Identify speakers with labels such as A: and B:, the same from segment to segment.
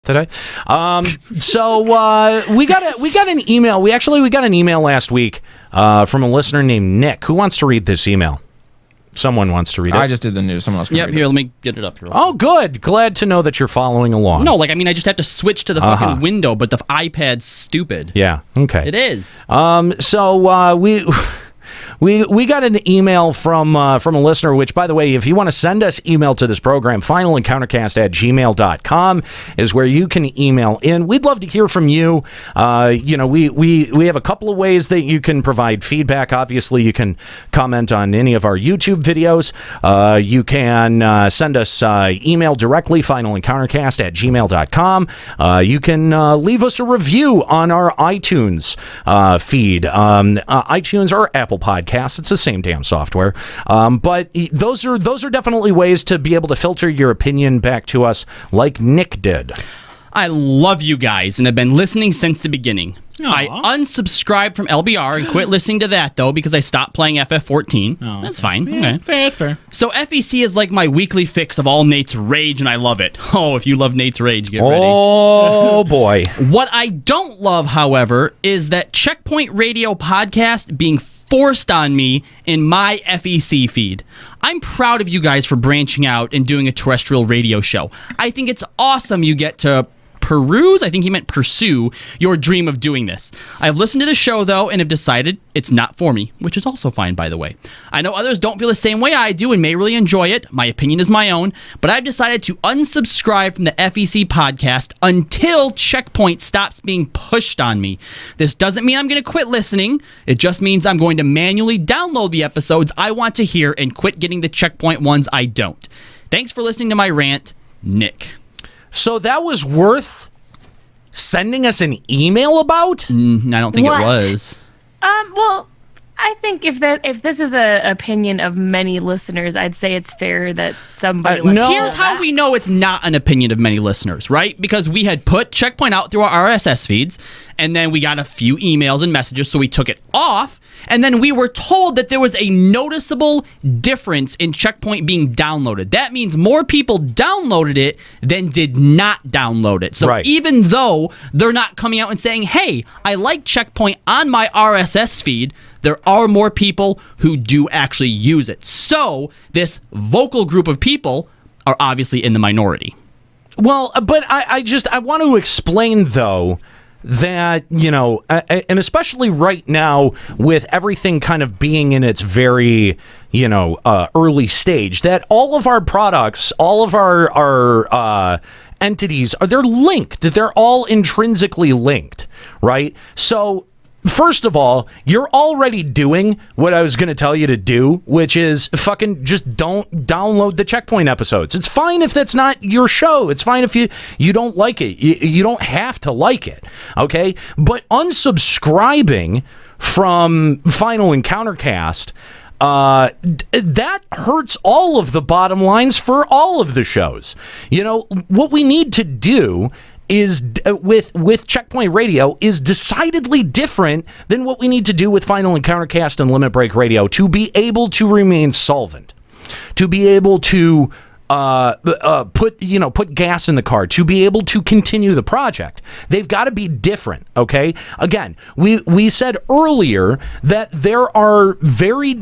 A: today. So we got an email. We got an email last week from a listener named Nick. Who wants to read this email? Someone wants to read it.
B: I just did the news. Someone else can read
C: Here,
B: it.
C: let me get it up here.
A: Oh, good. Glad to know that you're following along.
C: No, I just have to switch to the fucking window, but the iPad's stupid.
A: Yeah, okay.
C: It is.
A: So we got an email from a listener, which, by the way, if you want to send us email to this program, finalencountercast@gmail.com is where you can email in. We'd love to hear from you. We have a couple of ways that you can provide feedback. Obviously, you can comment on any of our YouTube videos. You can send us email directly, finalencountercast@gmail.com. You can leave us a review on our iTunes feed. iTunes or Apple Podcasts. It's the same damn software. But those are definitely ways to be able to filter your opinion back to us like Nick did.
C: I love you guys and have been listening since the beginning. Aww. I unsubscribed from LBR and quit listening to that, though, because I stopped playing FF14.
D: Oh,
C: that's fine.
D: Yeah,
C: okay.
D: That's fair.
C: So FEC is like my weekly fix of all Nate's rage, and I love it. Oh, if you love Nate's rage, get ready.
A: Oh, boy.
C: What I don't love, however, is that Checkpoint Radio podcast being forced on me in my FEC feed. I'm proud of you guys for branching out and doing a terrestrial radio show. I think it's awesome you get to peruse, I think he meant pursue, your dream of doing this. I've listened to the show, though, and have decided it's not for me, which is also fine, by the way. I know others don't feel the same way I do and may really enjoy it. My opinion is my own, but I've decided to unsubscribe from the FEC podcast until Checkpoint stops being pushed on me. This doesn't mean I'm going to quit listening. It just means I'm going to manually download the episodes I want to hear and quit getting the Checkpoint ones I don't. Thanks for listening to my rant, Nick.
A: So that was worth sending us an email about?
C: I don't think
E: What?
C: it was.
E: Well, I think if this is a opinion of many listeners, I'd say it's fair that somebody.
A: no.
C: Here's how we know it's not an opinion of many listeners, right? Because we had put Checkpoint out through our RSS feeds, and then we got a few emails and messages, so we took it off, and then we were told that there was a noticeable difference in Checkpoint being downloaded. That means more people downloaded it than did not download it. So
A: Right.
C: even though they're not coming out and saying, hey, I like Checkpoint on my RSS feed, there are more people who do actually use it. So this vocal group of people are obviously in the minority.
A: Well, but I want to explain, though, that, and especially right now with everything kind of being in its very, early stage, that all of our products, all of our entities, they're linked. They're all intrinsically linked, right? So first of all, you're already doing what I was going to tell you to do, which is fucking just don't download the Checkpoint episodes. It's fine if that's not your show. It's fine if you don't like it. You don't have to like it, okay? But unsubscribing from Final Encountercast, that hurts all of the bottom lines for all of the shows. What we need to do is with Checkpoint Radio is decidedly different than what we need to do with Final Encountercast and Limit Break Radio to be able to remain solvent, to be able to put gas in the car, to be able to continue the project. They've got to be different, okay? Again, we said earlier that there are very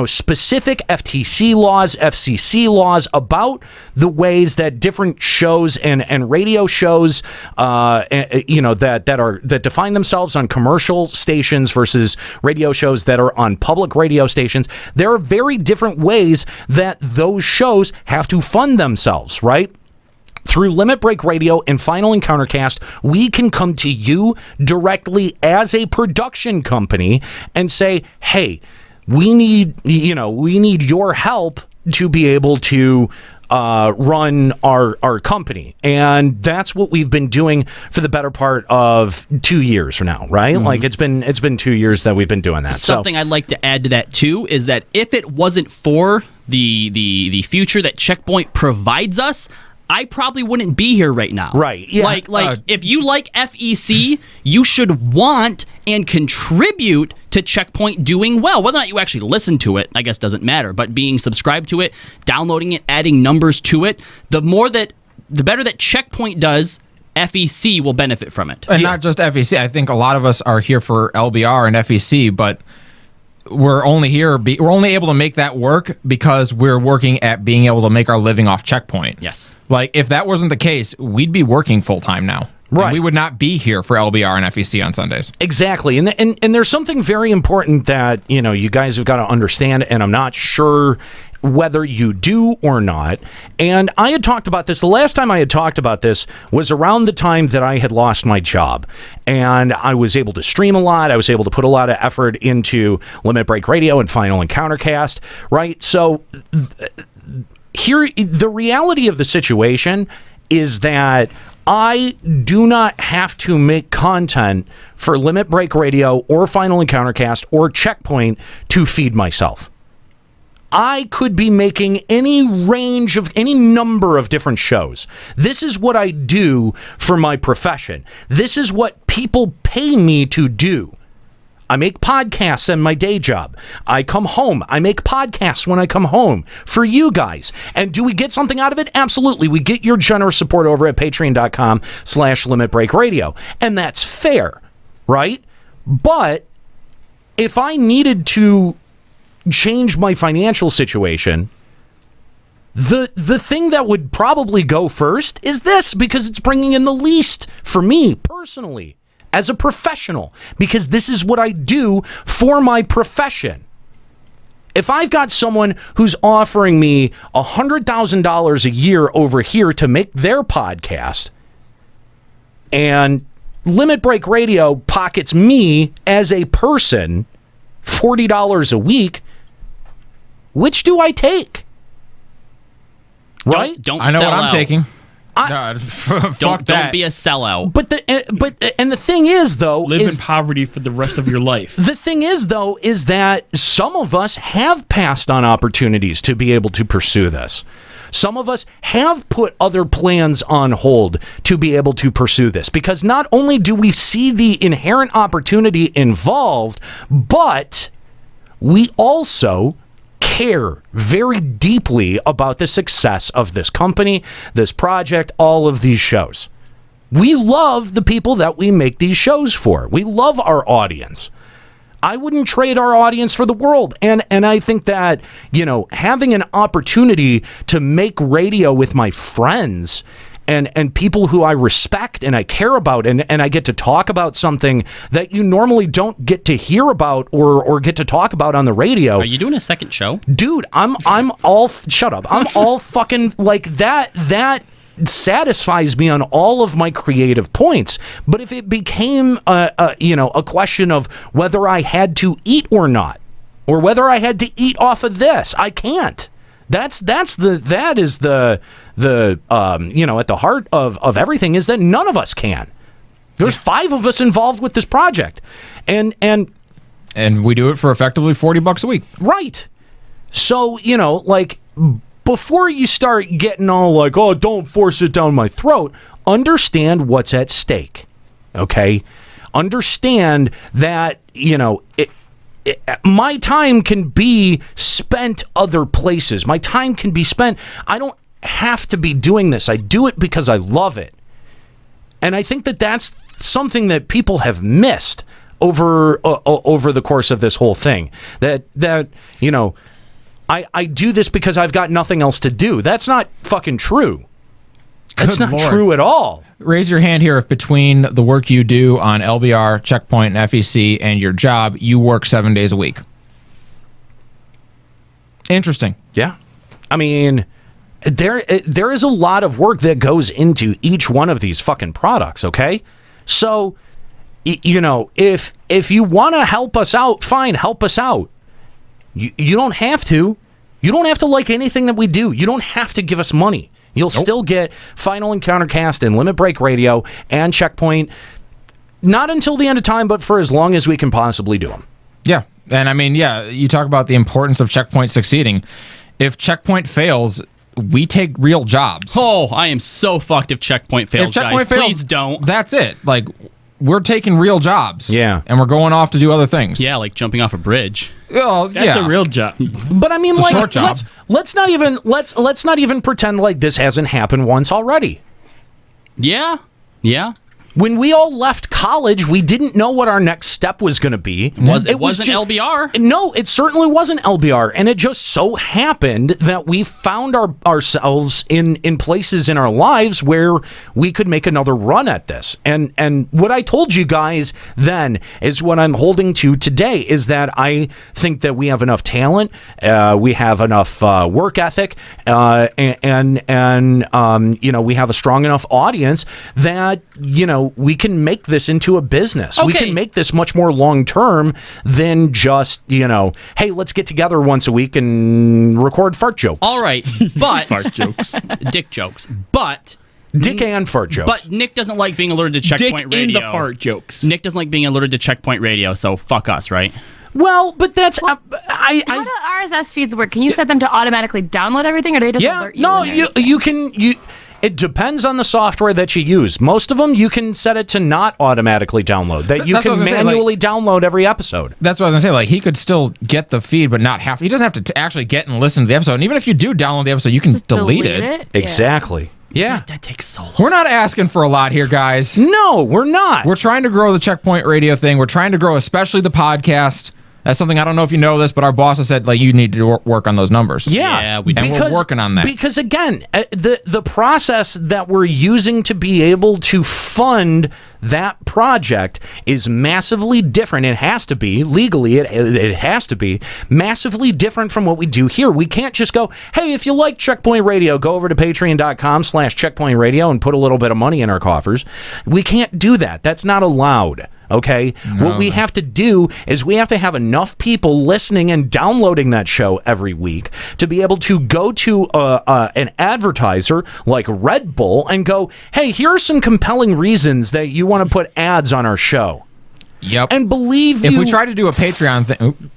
A: specific FTC laws, FCC laws about the ways that different shows and radio shows that define themselves on commercial stations versus radio shows that are on public radio stations. There are very different ways that those shows have to fund themselves, right? Through Limit Break Radio and Final Encountercast, we can come to you directly as a production company and say, hey, we need your help to be able to run our company. And that's what we've been doing for the better part of 2 years now, right? Mm-hmm. Like it's been 2 years that we've been doing that.
C: Something I'd like to add to that too is that if it wasn't for the future that Checkpoint provides us, I probably wouldn't be here right now.
A: Right. Yeah.
C: Like if you like FEC, you should want and contribute to Checkpoint doing well. Whether or not you actually listen to it, I guess doesn't matter. But being subscribed to it, downloading it, adding numbers to it, the better that Checkpoint does, FEC will benefit from it.
B: And not just FEC. I think a lot of us are here for LBR and FEC, but we're only able to make that work because we're working at being able to make our living off Checkpoint.
C: Yes.
B: Like, if that wasn't the case, we'd be working full-time now.
A: Right.
B: And we would not be here for LBR and FEC on Sundays.
A: Exactly. And there's something very important that, you guys have got to understand, and I'm not sure whether you do or not. And I had talked about this. The last time I had talked about this was around the time that I had lost my job. And I was able to stream a lot. I was able to put a lot of effort into Limit Break Radio and Final Encountercast, right? So here, the reality of the situation is that I do not have to make content for Limit Break Radio or Final Encountercast or Checkpoint to feed myself. I could be making any number of different shows. This is what I do for my profession. This is what people pay me to do. I make podcasts in my day job. I come home. I make podcasts when I come home for you guys. And do we get something out of it? Absolutely. We get your generous support over at patreon.com/limitbreakradio. And that's fair, right? But if I needed to change my financial situation, the thing that would probably go first is this, because it's bringing in the least for me personally as a professional, because this is what I do for my profession. If I've got someone who's offering me $100,000 a year over here to make their podcast, and Limit Break Radio pockets me as a person $40 a week, which do I take? Right?
C: Don't
B: I know
C: sell
B: what I'm
C: out.
B: taking.
C: Don't be a sellout.
A: But the thing is, though,
D: Live in poverty for the rest of your life.
A: the thing is, though, is that some of us have passed on opportunities to be able to pursue this. Some of us have put other plans on hold to be able to pursue this, because not only do we see the inherent opportunity involved, but we also care very deeply about the success of this company, this project, all of these shows. We love the people that we make these shows for. We love our audience. I wouldn't trade our audience for the world. And I think that, having an opportunity to make radio with my friends and people who I respect and I care about, and I get to talk about something that you normally don't get to hear about or get to talk about on the radio.
C: Are you doing a second show?
A: Dude, I'm all shut up. I'm all fucking like that satisfies me on all of my creative points. But if it became a question of whether I had to eat or not, or whether I had to eat off of this, I can't. That is the at the heart of everything, is that none of us can. There's 5 of us involved with this project, and
B: we do it for effectively $40 a week.
A: right. So before you start getting all like, oh, don't force it down my throat, understand what's at stake. Okay, understand that my time can be spent other places. My time can be spent. I don't have to be doing this. I do it because I love it. And I think that that's something that people have missed over the course of this whole thing. That I do this because I've got nothing else to do. That's not fucking true. That's
B: Good
A: not
B: Lord.
A: true at all.
B: Raise your hand here if between the work you do on LBR, Checkpoint, and FEC and your job, you work 7 days a week. Interesting.
A: Yeah. I mean, there is a lot of work that goes into each one of these fucking products, okay? So, if you want to help us out, fine, help us out. You don't have to. You don't have to like anything that we do. You don't have to give us money. You'll still get Final Encountercast and Limit Break Radio and Checkpoint, not until the end of time, but for as long as we can possibly do them.
B: Yeah. And I mean, you talk about the importance of Checkpoint succeeding. If Checkpoint fails, we take real jobs.
C: Oh, I am so fucked if Checkpoint fails,
B: If Checkpoint
C: guys.
B: fails,
C: Please don't.
B: That's it. Like, we're taking real jobs.
A: Yeah.
B: And we're going off to do other things.
C: Yeah, like jumping off a bridge.
B: Well,
D: That's a real job.
A: But I mean,
B: It's a
A: like,
B: short job.
A: let's not even pretend like this hasn't happened once already.
C: Yeah. Yeah.
A: When we all left college, we didn't know what our next step was going to be.
C: It wasn't LBR.
A: No, it certainly wasn't LBR. And it just so happened that we found ourselves in places in our lives where we could make another run at this. And what I told you guys then is what I'm holding to today, is that I think that we have enough talent, we have enough work ethic, and we have a strong enough audience that, we can make this into a business.
C: Okay.
A: We can make this much more long term than just, hey, let's get together once a week and record fart jokes.
C: All right, but
D: Fart jokes.
C: dick jokes. But
A: Dick and fart jokes.
C: But Nick doesn't like being alerted to Checkpoint
D: Dick
C: Radio.
D: in the fart jokes.
C: Nick doesn't like being alerted to Checkpoint Radio, so fuck us, right?
A: Well, but that's
E: How do RSS feeds work? Can you set them to automatically download everything, or do they just alert you?
A: no,
E: when there's-
A: you can. It depends on the software that you use. Most of them, you can set it to not automatically download. That you
B: That's what
A: can
B: I was gonna say,
A: manually download every episode.
B: That's what I was gonna say. Like, he could still get the feed, but not have. He doesn't have to actually get and listen to the episode. And even if you do download the episode, you can
E: Just
B: delete it.
E: Yeah.
A: Exactly. Yeah.
C: That takes so long.
B: We're not asking for a lot here, guys.
A: No, we're not.
B: We're trying to grow the Checkpoint Radio thing. We're trying to grow, especially the podcast. That's something, I don't know if you know this, but our boss has said, you need to work on those numbers.
C: Yeah, we do.
B: And we're working on that.
A: Because again, the process that we're using to be able to fund that project is massively different. It has to be legally. It has to be massively different from what we do here. We can't just go, hey, if you like Checkpoint Radio, go over to patreon.com/Checkpoint Radio and put a little bit of money in our coffers. We can't do that. That's not allowed. Okay, what we have to do is we have to have enough people listening and downloading that show every week to be able to go to an advertiser like Red Bull and go, hey, here are some compelling reasons that you want to put ads on our show.
B: Yep.
A: And believe
B: if
A: you,
B: we try to do a Patreon thing,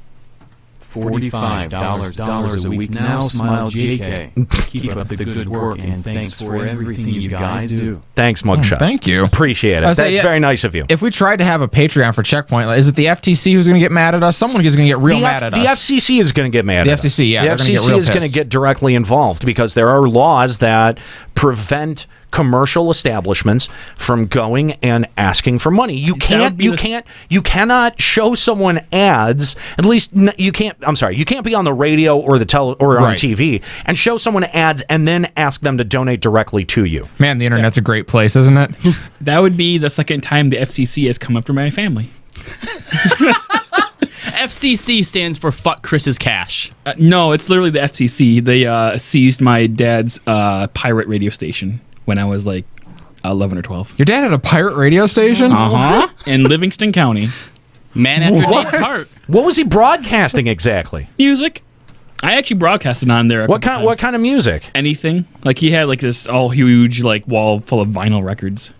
F: $45 a week now. Smile, JK. Keep up the good work, and thanks for everything you guys do.
A: thanks, Mugshot.
B: thank you.
A: Appreciate it.
B: I say,
A: That's
B: yeah,
A: very nice of you.
B: If we tried to have a Patreon for Checkpoint, is it the FTC who's going to get mad at us? Someone is going to get real mad at
A: The
B: us.
A: FCC is going to get mad
B: The
A: at us.
B: FCC, yeah,
A: The
B: they're gonna get
A: FCC
B: real
A: is going to
B: pissed.
A: get directly involved because there are laws that prevent commercial establishments from going and asking for money. You cannot show someone ads. At least you can't. I'm sorry, you can't be on the radio or on
B: Right.
A: TV and show someone ads and then ask them to donate directly to you.
B: Man, the internet's a great place, isn't it?
D: That would be the second time the FCC has come after my family.
C: FCC stands for fuck Chris's cash.
D: No, it's literally the FCC. They seized my dad's pirate radio station when I was like 11 or 12.
B: Your dad had a pirate radio station?
D: Uh-huh. In Livingston County.
C: Man after Dave's heart.
A: What was he broadcasting exactly?
D: Music. I actually broadcasted on there.
A: What kind of music?
D: Anything. Like he had like this all huge like wall full of vinyl records.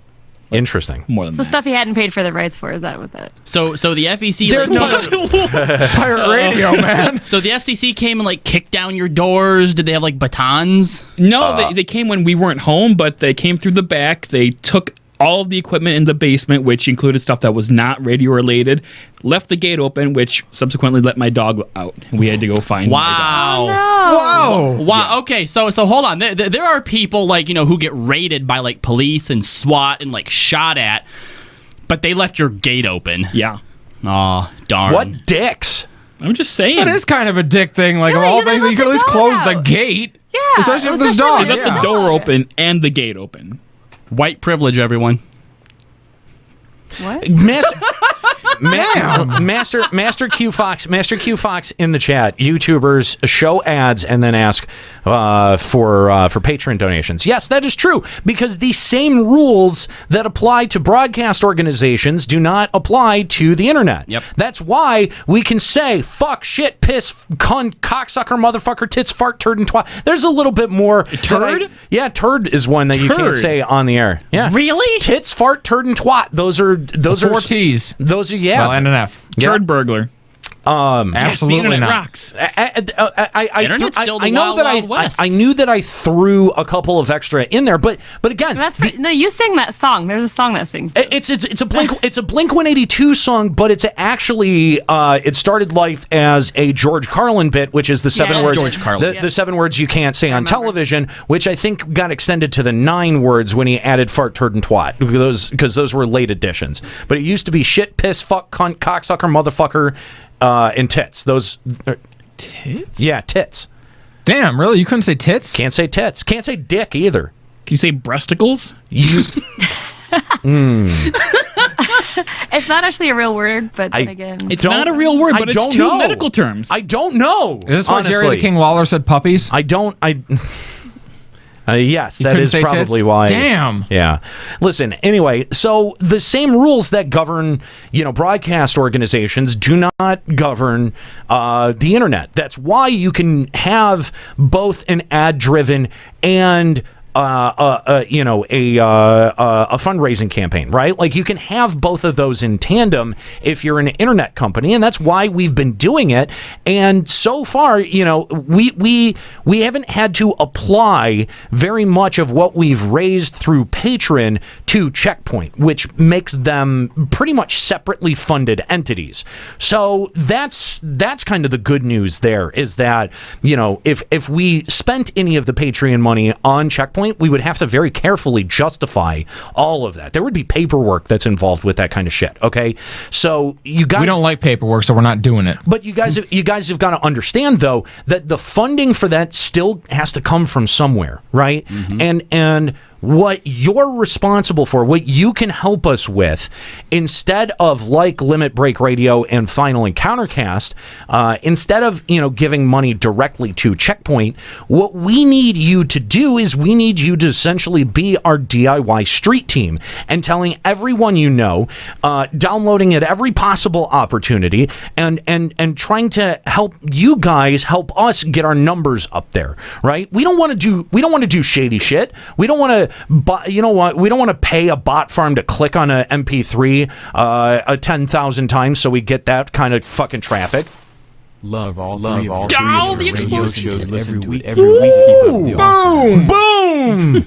A: Interesting.
D: More than
E: So
D: that.
E: stuff he hadn't paid for the rights for. Is that what that?
C: So the FEC
A: There's
B: Pirate radio, man.
C: So the FCC came and like kicked down your doors. Did they have like batons?
D: No, they came when we weren't home, but they came through the back. They took all of the equipment in the basement, which included stuff that was not radio related, left the gate open, which subsequently let my dog out. And we had to go find my dog.
C: Wow.
B: Whoa.
C: Wow. Okay. So hold on. There are people like who get raided by like police and SWAT and like shot at, but they left your gate open.
D: Yeah.
C: Aw, darn.
A: What dicks?
D: I'm just saying.
B: That is kind of a dick thing. Like,
E: Yeah,
B: of all
E: you
B: things,
E: left
B: you could at
E: the
B: least
E: dog
B: close the
E: out.
B: gate.
E: Yeah,
B: Especially if there's
E: especially
B: dog.
D: They left
B: Yeah.
D: the door open and the gate open.
C: White privilege, everyone.
E: What?
A: Master Q Fox in the chat. YouTubers show ads and then ask for patron donations. Yes, that is true because the same rules that apply to broadcast organizations do not apply to the internet.
C: Yep.
A: That's why we can say fuck, shit, piss, cunt, cocksucker, motherfucker, tits, fart, turd, and twat. There's a little bit more.
D: Turd?
A: Yeah, turd is one that you can't
D: Turd.
A: say on the air. Yeah.
C: Really?
A: Tits, fart, turd, and twat. Those are
B: Four T's.
A: those are yeah.
B: Well, and an F.
A: Yeah.
D: Turd burglar.
B: Absolutely
D: the internet
B: not.
D: rocks.
C: Internet's still the
A: I know
C: wild,
A: that
C: wild west.
A: I knew that I threw a couple of extra in there, but again,
E: No, you sing that song. There's a song that sings. Those.
A: it's a Blink 182 song, but it's actually it started life as a George Carlin bit, which is the seven words
C: George Carlin.
A: the 7 words you can't say on television, which I think got extended to the 9 words when he added fart, turd, and twat, because those were late additions. But it used to be shit, piss, fuck, cunt, cocksucker, motherfucker, and tits. Those
D: Tits?
A: yeah, tits.
B: Damn, really? You couldn't say tits?
A: Can't say tits. Can't say dick either.
D: Can you say breasticles?
A: You.
E: It's not actually a real word, but then again,
D: It's not a real word, but
A: I
D: it's
A: don't
D: two
A: know.
D: medical terms.
A: I don't know.
B: Is this why Jerry
A: honestly.
B: the King Lawler said puppies?
A: I don't. Yes, that
B: couldn't
A: is
B: say
A: probably
B: tits?
A: why.
B: Damn.
A: Yeah. Listen. Anyway, so the same rules that govern, broadcast organizations do not govern the internet. That's why you can have both an ad-driven and a fundraising campaign, right? Like you can have both of those in tandem if you're an internet company, and that's why we've been doing it. And so far, we haven't had to apply very much of what we've raised through Patreon to Checkpoint, which makes them pretty much separately funded entities. So that's kind of the good news there, is that if we spent any of the Patreon money on Checkpoint, we would have to very carefully justify all of that. There would be paperwork that's involved with that kind of shit. Okay, so you guys,
B: We don't like paperwork, so we're not doing it.
A: but you guys have got to understand though that the funding for that still has to come from somewhere, right? And what you're responsible for, what you can help us with, instead of like Limit Break Radio and Final Encountercast, instead of giving money directly to Checkpoint, what we need you to do is we need you to essentially be our DIY street team and telling everyone downloading at every possible opportunity, and trying to help you guys help us get our numbers up there, right? We don't want to do shady shit. We don't want to. But you know what? We don't want to pay a bot farm to click on a MP3 10,000 times so we get that kind of fucking traffic.
F: Love all
C: the
F: three of the
C: explosion.
F: shows every week. Keep up the awesome.
A: Boom!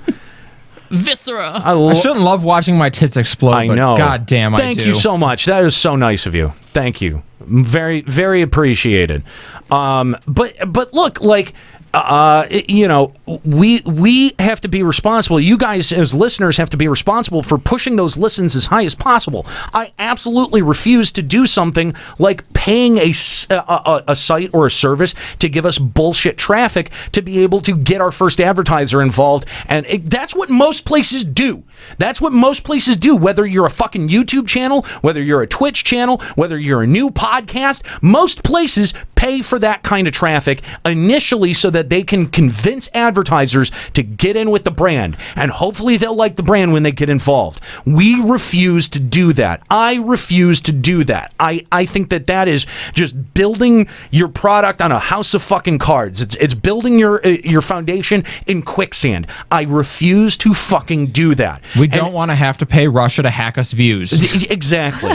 C: Viscera.
B: I shouldn't love watching my tits explode.
A: I
B: but
A: know.
B: God damn, I do.
A: Thank you so much. That is so nice of you. Thank you. Very, very appreciated. But look, like. We have to be responsible. You guys as listeners have to be responsible for pushing those listens as high as possible. I absolutely refuse to do something like paying a site or a service to give us bullshit traffic to be able to get our first advertiser involved. And that's what most places do. That's what most places do, whether you're a fucking YouTube channel, whether you're a Twitch channel, whether you're a new podcast. Most places pay for that kind of traffic initially so that they can convince advertisers to get in with the brand, and hopefully they'll like the brand when they get involved. We refuse to do that. I refuse to do that. I think that is just building your product on a house of fucking cards. It's building your foundation in quicksand. I refuse to fucking do that.
B: We don't want to have to pay Russia to hack us views.
A: Exactly.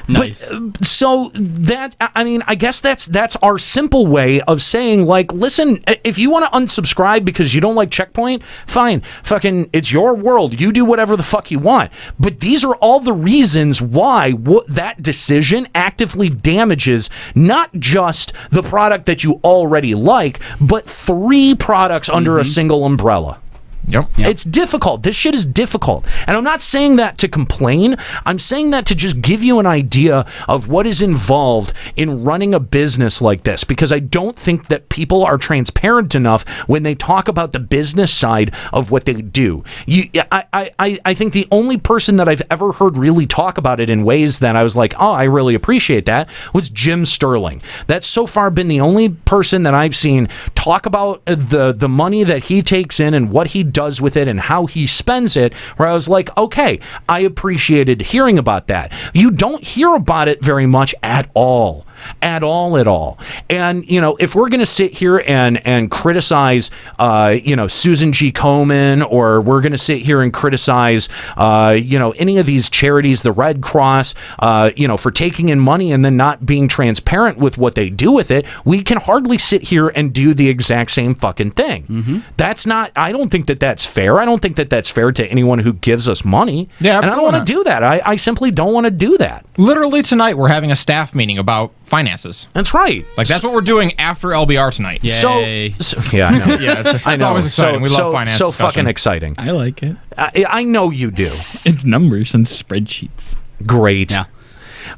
C: Nice.
A: But so that, I mean, I guess that's our simple way of saying, like, listen, if you want to unsubscribe because you don't like Checkpoint, fine. Fucking, it's your world. You do whatever the fuck you want. But these are all the reasons why that decision actively damages not just the product that you already like, but 3 products under a single umbrella.
B: Yep.
A: It's difficult. This shit is difficult. And I'm not saying that to complain. I'm saying that to just give you an idea of what is involved in running a business like this, because I don't think that people are transparent enough when they talk about the business side of what they do. I think the only person that I've ever heard really talk about it in ways that I was like, oh, I really appreciate that, was Jim Sterling. That's so far been the only person that I've seen talk about the money that he takes in and what he does with it and how he spends it, where I was like, okay, I appreciated hearing about that. You don't hear about it very much at all. at all. And if we're going to sit here and criticize Susan G. Komen, or we're going to sit here and criticize any of these charities, the Red Cross, for taking in money and then not being transparent with what they do with it, we can hardly sit here and do the exact same fucking thing.
B: Mm-hmm.
A: I don't think that that's fair. I don't think that that's fair to anyone who gives us money.
B: Yeah,
A: and I don't want to do that. I simply don't want to do that.
B: Literally tonight, we're having a staff meeting about finances.
A: That's right.
B: Like, that's what we're doing after LBR tonight.
C: Yay.
A: So yeah, I know.
B: Yeah, it's
A: I know.
B: always exciting. We love finance
A: So
B: discussion.
A: fucking exciting.
D: I like it.
A: I know you do.
D: It's numbers and spreadsheets.
A: Great.
C: Yeah.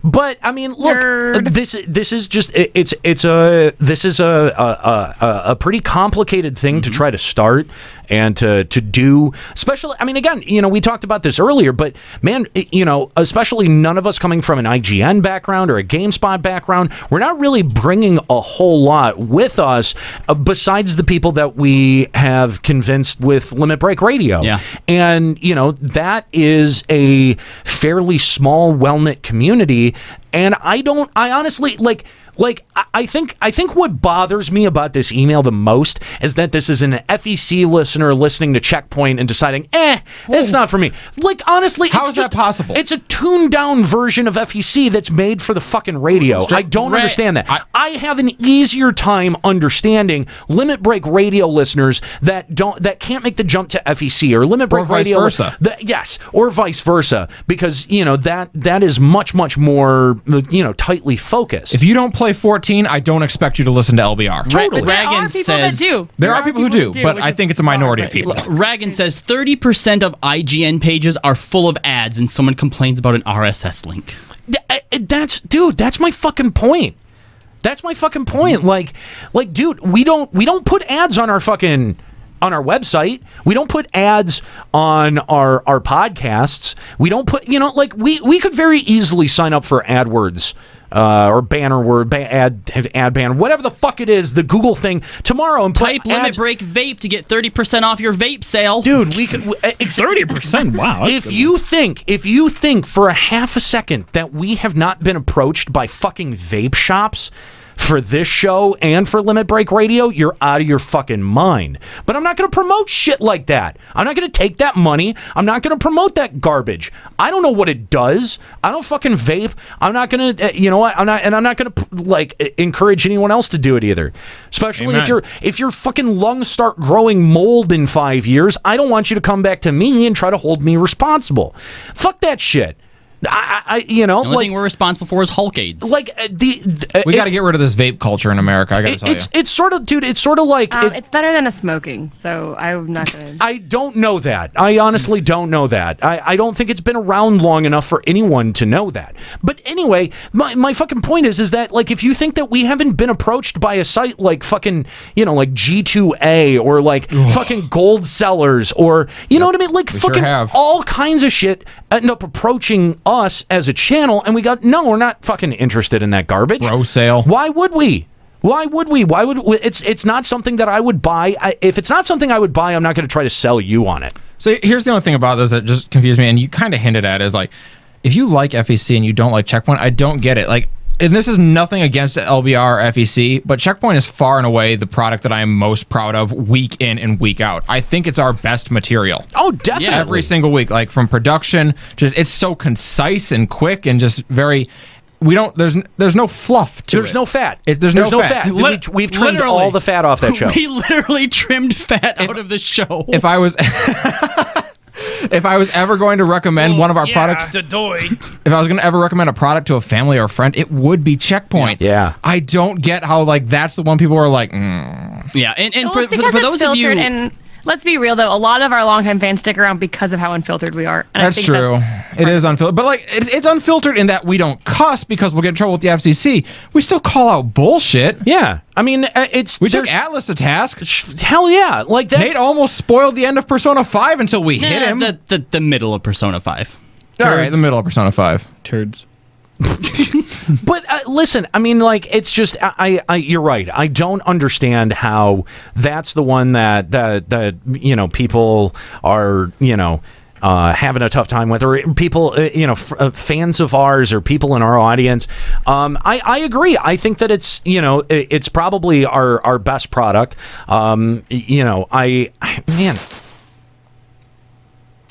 A: But I mean, look,
E: Nerd.
A: this is just this is a pretty complicated thing to try to start and to do. Especially, I mean, again, we talked about this earlier, but man, especially none of us coming from an IGN background or a GameSpot background, we're not really bringing a whole lot with us besides the people that we have convinced with Limit Break Radio.
C: Yeah.
A: And that is a fairly small, well-knit community. And I honestly I think what bothers me about this email the most is that this is an FEC listener listening to Checkpoint and deciding, it's not for me. Like, honestly,
B: How is that possible?
A: It's a tuned down version of FEC that's made for the fucking radio. I don't understand that. I have an easier time understanding Limit Break Radio listeners that can't make the jump to FEC, or Limit Break
B: vice
A: Radio
B: versa.
A: Yes, or vice versa, because that is much more tightly focused.
B: If you don't play 14, I don't expect you to listen to LBR.
C: Totally.
E: There
C: Ragan
E: are people
C: says
E: that do.
B: There are people who do, but
E: which
B: I
E: is
B: think it's a minority of
E: fine,
B: people.
C: Ragan says 30% of IGN pages are full of ads, and someone complains about an RSS link.
A: That's my fucking point. That's my fucking point. Like, dude, we don't put ads on our website. We don't put ads on our podcasts. We don't put, we could very easily sign up for AdWords or banner word, ad banner, whatever the fuck it is, the Google thing tomorrow, and
C: Type
A: put ads.
C: Limit Break Vape to get 30% off your vape sale.
A: Dude, we could
D: 30%. Wow. that's
A: If
D: good.
A: you think for a half a second that we have not been approached by fucking vape shops for this show and for Limit Break Radio, you're out of your fucking mind. But I'm not going to promote shit like that. I'm not going to take that money. I'm not going to promote that garbage. I don't know what it does. I don't fucking vape. I'm not going to, I'm not going to encourage anyone else to do it either. Especially
B: Amen.
A: if your fucking lungs start growing mold in 5 years, I don't want you to come back to me and try to hold me responsible. Fuck that shit.
C: The only thing we're responsible for is Hulk AIDS.
B: We got to get rid of this vape culture in America. I got to tell you.
A: It's sort of, dude. It's sort of like
E: it's better than a smoking, so I'm not gonna.
A: I don't know that. I honestly don't know that. I don't think it's been around long enough for anyone to know that. But anyway, my fucking point is that, like, if you think that we haven't been approached by a site like fucking, like G2A or like fucking Gold Sellers or, you know what I mean? Like,
B: We
A: fucking
B: sure have.
A: all kinds of shit end up approaching us as a channel, and we're not fucking interested in that garbage.
B: Bro sale.
A: Why would we? It's not something that I would buy. If it's not something I would buy, I'm not going to try to sell you on it.
B: So here's the only thing about this that just confused me, and you kind of hinted at, is like, if you like FEC and you don't like Checkpoint, I don't get it. Like, and this is nothing against LBR or FEC, but Checkpoint is far and away the product that I am most proud of week in and week out. I think it's our best material.
A: Oh, definitely.
B: Every single week, like from production, just it's so concise and quick and just very. There's no fluff to it.
A: There's no fat.
B: There's no fat.
A: We've trimmed
C: Literally.
A: all the fat off that show.
C: We literally trimmed fat out of the show.
B: If I was ever going to recommend one of our products, if I was going to ever recommend a product to a family or a friend, it would be Checkpoint.
A: Yeah.
B: I don't get how that's the one people are like.
C: Yeah, and
E: Well,
C: for
E: it's because
C: those
E: it's
C: of you,
E: filtered, and let's be real though, a lot of our longtime fans stick around because of how unfiltered we are. And
B: That's
E: I think
B: true. It is unfiltered, but like it's unfiltered in that we don't cuss because we'll get in trouble with the FCC. We still call out bullshit.
A: Yeah. I mean,
B: We took Atlas to task.
A: Hell yeah. Like, that's...
B: Nate almost spoiled the end of Persona 5 until we hit him.
C: the middle of Persona 5.
B: All right, the middle of Persona 5.
D: Turds.
A: But listen, I mean, like, it's just, you're right. I don't understand how that's the one that people are, having a tough time with, or people, fans of ours or people in our audience. I agree. I think that it's, it's probably our best product. Man.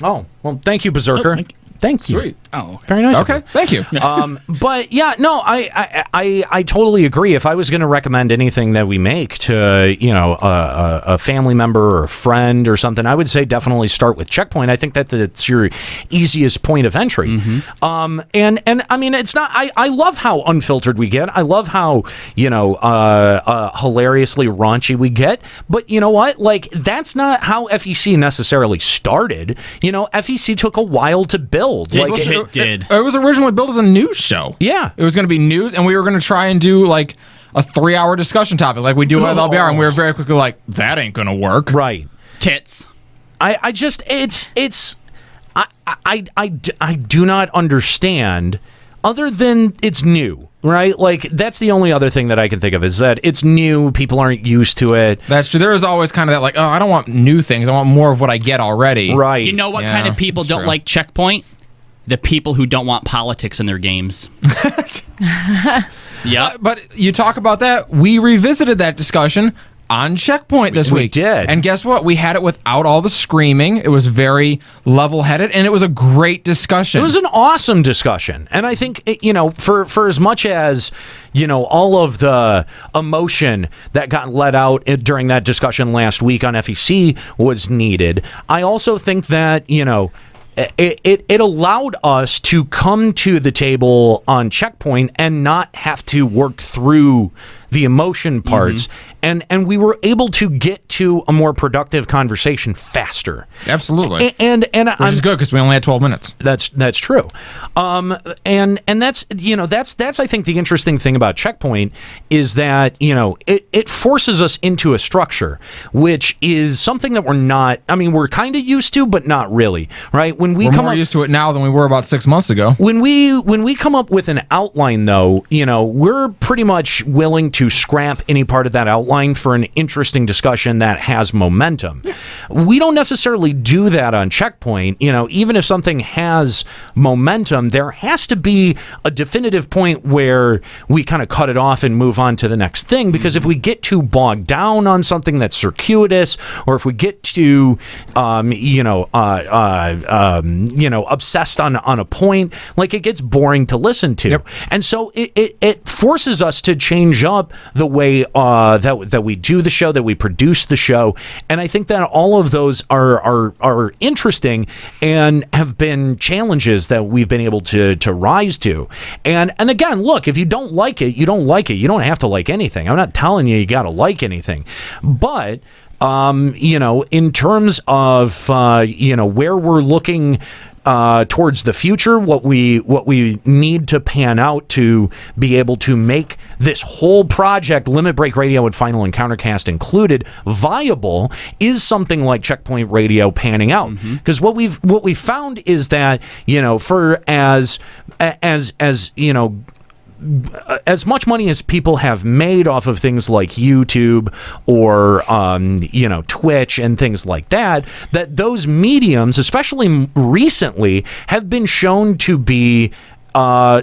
A: Oh, well, thank you, Berserker. Thank you.
D: Sweet. Oh,
A: Very nice.
B: Okay, thank you.
A: But yeah, no, I totally agree. If I was going to recommend anything that we make to a family member or a friend or something, I would say definitely start with Checkpoint. I think that that's your easiest point of entry. And I mean, it's not. I love how unfiltered we get. I love how hilariously raunchy we get. But you know what? Like, that's not how FEC necessarily started. FEC took a while to build.
C: It did.
B: It was originally built as a news show.
A: Yeah.
B: It was going to be news, and we were going to try and do like a 3-hour discussion topic like we do with LBR, and we were very quickly like, that ain't going to work.
A: Right.
C: Tits.
A: I just I do not understand, other than it's new, right? Like, that's the only other thing that I can think of, is that it's new, people aren't used to it.
B: That's true. There is always kind of that, like, oh, I don't want new things, I want more of what I get already.
A: Right.
C: You know what
B: Yeah,
C: kind of people
B: that's
C: don't
B: true.
C: like Checkpoint? The people who don't want politics in their games. Yeah.
B: But you talk about that, we revisited that discussion on Checkpoint this
A: We
B: week.
A: did.
B: And guess what? We had it without all the screaming. It was very level-headed, and it was a great discussion.
A: It was an awesome discussion. And I think, for as much as, all of the emotion that got let out during that discussion last week on FEC was needed, I also think that, it allowed us to come to the table on Checkpoint and not have to work through the emotion parts, and we were able to get to a more productive conversation faster.
B: Absolutely.
A: And
B: Which is good, because we only had 12 minutes.
A: That's true. And that's that's I think the interesting thing about Checkpoint is that it forces us into a structure, which is something that we're kind of used to, but not really, right? When
B: We're more used to it now than we were about 6 months ago.
A: When we come up with an outline, though, we're pretty much willing to scrap any part of that outline for an interesting discussion that has momentum. We don't necessarily do that on Checkpoint. Even if something has momentum, there has to be a definitive point where we kind of cut it off and move on to the next thing, because if we get too bogged down on something that's circuitous, or if we get too obsessed on a point, like, it gets boring to listen to.
B: Yep.
A: And so it forces us to change up the way that we do the show, that we produce the show. And I think that all of those are interesting and have been challenges that we've been able to rise to. And again, look, if you don't like it, you don't like it. You don't have to like anything. I'm not telling you got to like anything. But in terms of where we're looking towards the future, what we need to pan out to be able to make this whole project, Limit Break Radio and Final Encountercast included, viable, is something like Checkpoint Radio panning out. Because what we've found is that for as much money as people have made off of things like YouTube or Twitch and things like that those mediums, especially recently, have been shown to be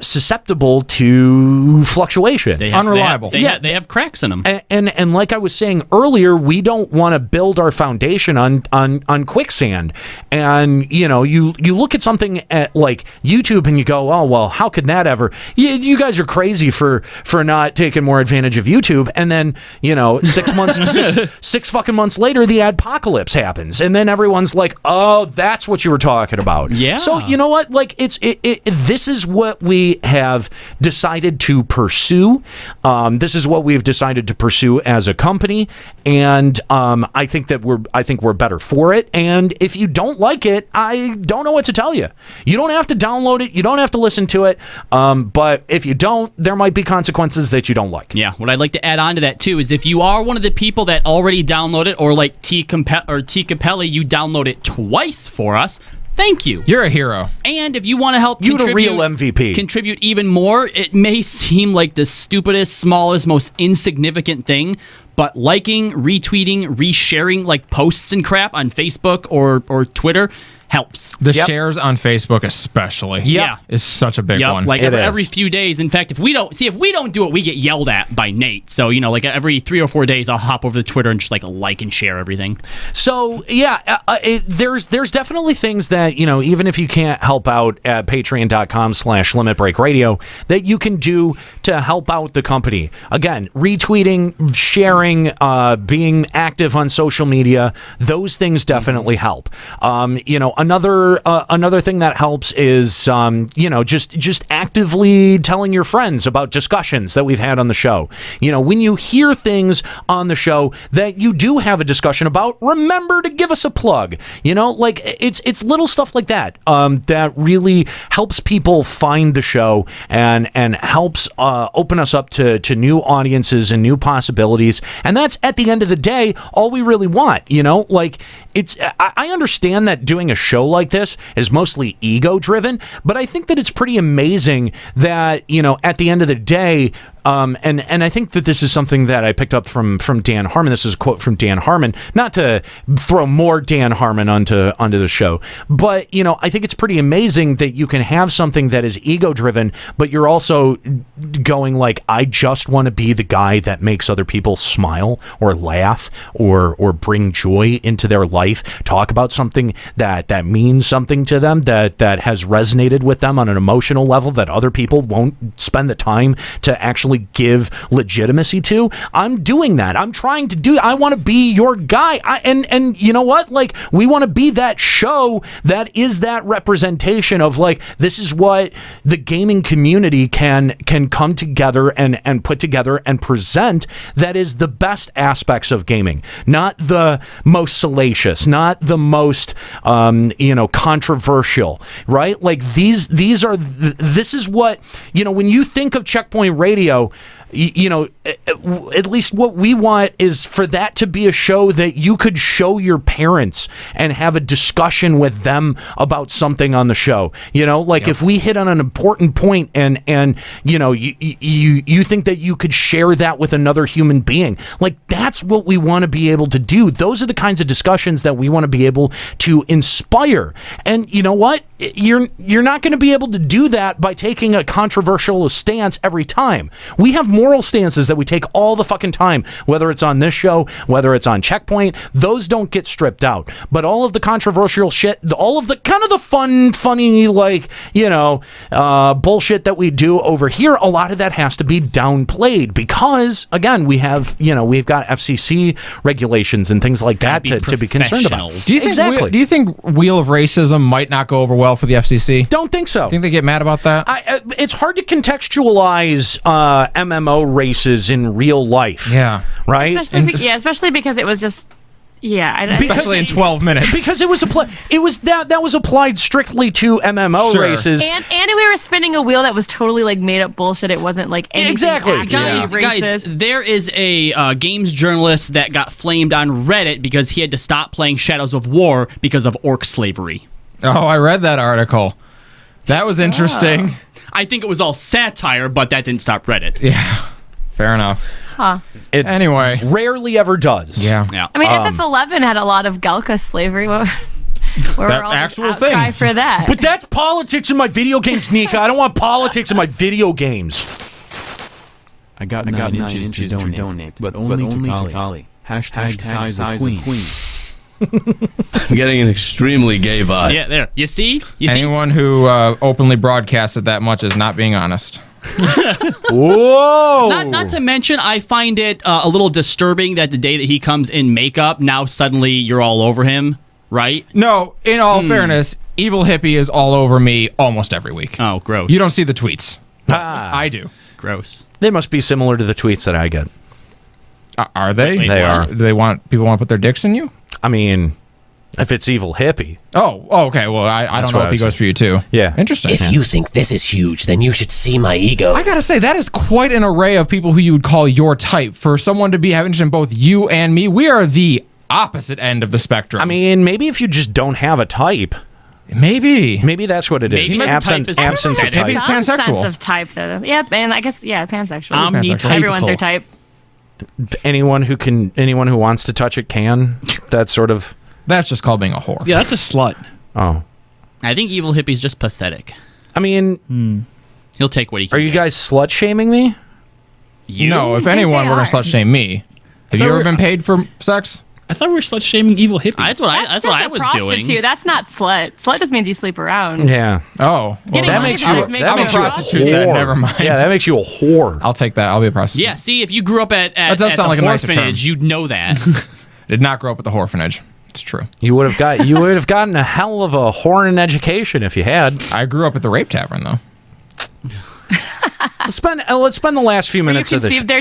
A: susceptible to fluctuation.
B: Unreliable.
C: They have cracks in them.
A: And like I was saying earlier, we don't want to build our foundation on quicksand. And you look at something at like YouTube and you go, oh well, how could that ever? You guys are crazy for not taking more advantage of YouTube. And then 6 months, six fucking months later, the adpocalypse happens, and then everyone's like, oh, that's what you were talking about.
C: Yeah.
A: So you know what? Like, this is what we have decided to pursue. This is what we've decided to pursue as a company, and I think we're better for it. And if you don't like it, I don't know what to tell you. You don't have to download it. You don't have to listen to it. But if you don't, there might be consequences that you don't like.
C: Yeah. What I'd like to add on to that too is if you are one of the people that already download it, or like T. Capelli, you download it twice for us. Thank you.
B: You're a hero.
C: And if you want to help
A: You the real MVP.
C: Contribute even more, it may seem like the stupidest, smallest, most insignificant thing, but liking, retweeting, resharing like posts and crap on Facebook or Twitter helps.
B: The shares on Facebook especially is such a big one.
C: Like every few days. In fact, if we don't do it, we get yelled at by Nate. So, like every 3 or 4 days, I'll hop over to Twitter and just like and share everything.
A: So, there's definitely things that, even if you can't help out at patreon.com/limitbreakradio, that you can do to help out the company. Again, retweeting, sharing, being active on social media, those things definitely help. Another thing that helps is just actively telling your friends about discussions that we've had on the show. When you hear things on the show that you do have a discussion about, remember to give us a plug. It's little stuff like that that really helps people find the show and helps open us up to new audiences and new possibilities. And that's, at the end of the day, all we really want. I understand that doing a show like this is mostly ego driven, but I think that it's pretty amazing that, at the end of the day, and I think that this is something that I picked up from Dan Harmon. This is a quote from Dan Harmon, not to throw more Dan Harmon onto the show, but I think it's pretty amazing that you can have something that is ego driven, but you're also going like, I just want to be the guy that makes other people smile or laugh or bring joy into their life, talk about something that means something to them, that has resonated with them on an emotional level that other people won't spend the time to actually give legitimacy to. I'm doing that. I'm trying to do. I want to be your guy. And you know what? We want to be that show that is that representation of this is what the gaming community can come together and put together and present. That is the best aspects of gaming, not the most salacious, not the most controversial, right? This is what, when you think of Checkpoint Radio, at least what we want is for that to be a show that you could show your parents and have a discussion with them about something on the show. If we hit on an important point and you think that you could share that with another human being, that's what we want to be able to do. Those are the kinds of discussions that we want to be able to inspire. And you know what? You're not going to be able to do that by taking a controversial stance every time. We have moral stances that we take all the fucking time, whether it's on this show, whether it's on Checkpoint. Those don't get stripped out. But all of the controversial shit, all of the kind of the funny, bullshit that we do over here, a lot of that has to be downplayed because, again, we've got FCC regulations and things like that to be concerned about.
B: Do you think Wheel of Racism might not go over well for the FCC?
A: Don't think so.
B: Think they get mad about that?
A: It's hard to contextualize MMO races in real life.
B: Yeah.
A: Right?
E: Especially because it was just
B: especially in 12 minutes.
A: Because it was that was applied strictly to MMO races.
E: And we were spinning a wheel that was totally made up bullshit. It wasn't anything
A: exactly.
C: Guys, there is a games journalist that got flamed on Reddit because he had to stop playing Shadows of War because of orc slavery.
B: Oh, I read that article. That was interesting.
C: I think it was all satire, but that didn't stop Reddit.
B: Yeah, fair enough.
E: Huh.
A: It
B: anyway,
A: rarely ever does.
B: Yeah.
E: I mean, FF11 had a lot of Galka slavery. That
B: actual thing.
E: For that.
A: But that's politics in my video games, Nika. I don't want politics in my video games.
F: I got 9 inches to donate, but only to Kali. Hashtag size of queen.
G: I'm getting an extremely gay vibe.
C: Yeah, there. You see?
B: Anyone who openly broadcasts it that much is not being honest.
A: Whoa!
C: Not to mention, I find it a little disturbing that the day that he comes in makeup, now suddenly you're all over him, right?
B: No, in all fairness, Evil Hippie is all over me almost every week.
C: Oh, gross.
B: You don't see the tweets. I do.
C: Gross.
A: They must be similar to the tweets that I get.
B: Are they?
A: They are.
B: Do people want to put their dicks in you?
A: I mean, if it's Evil Hippie.
B: Oh, okay. Well, I don't know if he goes for you too.
A: Yeah.
B: Interesting.
H: If you think this is huge, then you should see my ego.
B: I gotta say, that is quite an array of people who you would call your type. For someone to have interest in both you and me, we are the opposite end of the spectrum.
A: I mean, maybe if you just don't have a type.
B: Maybe
A: that's what it is.
C: Maybe
A: absence of type.
B: Maybe it's pansexual.
E: Sense of type, though. Yeah, and I guess pansexual.
C: Omni-typical.
E: Everyone's their type.
A: anyone who wants to touch it can. That's sort of.
B: That's just called being a whore.
D: Yeah, that's a slut.
A: Oh,
C: I think Evil Hippie's just pathetic.
A: I mean,
C: He'll take what he can.
A: are you guys slut shaming me?
B: No, if anyone, we're gonna slut shame me. Have you ever been paid for sex?
D: I thought we were slut shaming Evil Hippie.
C: That's what I was
E: prostitute.
C: doing.
E: That's not slut. Slut just means you sleep around.
A: Yeah.
B: Oh,
E: Getting
A: that
E: money
A: makes
E: from
A: you
E: it makes
A: that
E: you
A: makes you a
B: prostitute then,
A: whore.
B: never mind.
A: Yeah, that makes you a whore.
B: I'll take that. I'll be a prostitute.
C: Yeah, see, if you grew up at
B: does
C: the
B: sound like a nicer term.
C: orphanage, you'd know that.
B: Did not grow up at the orphanage. It's true.
A: You would have gotten a hell of a horn education if you had.
B: I grew up at the rape tavern, though.
A: Let's spend the last few minutes
E: You
A: of this.
E: conceived there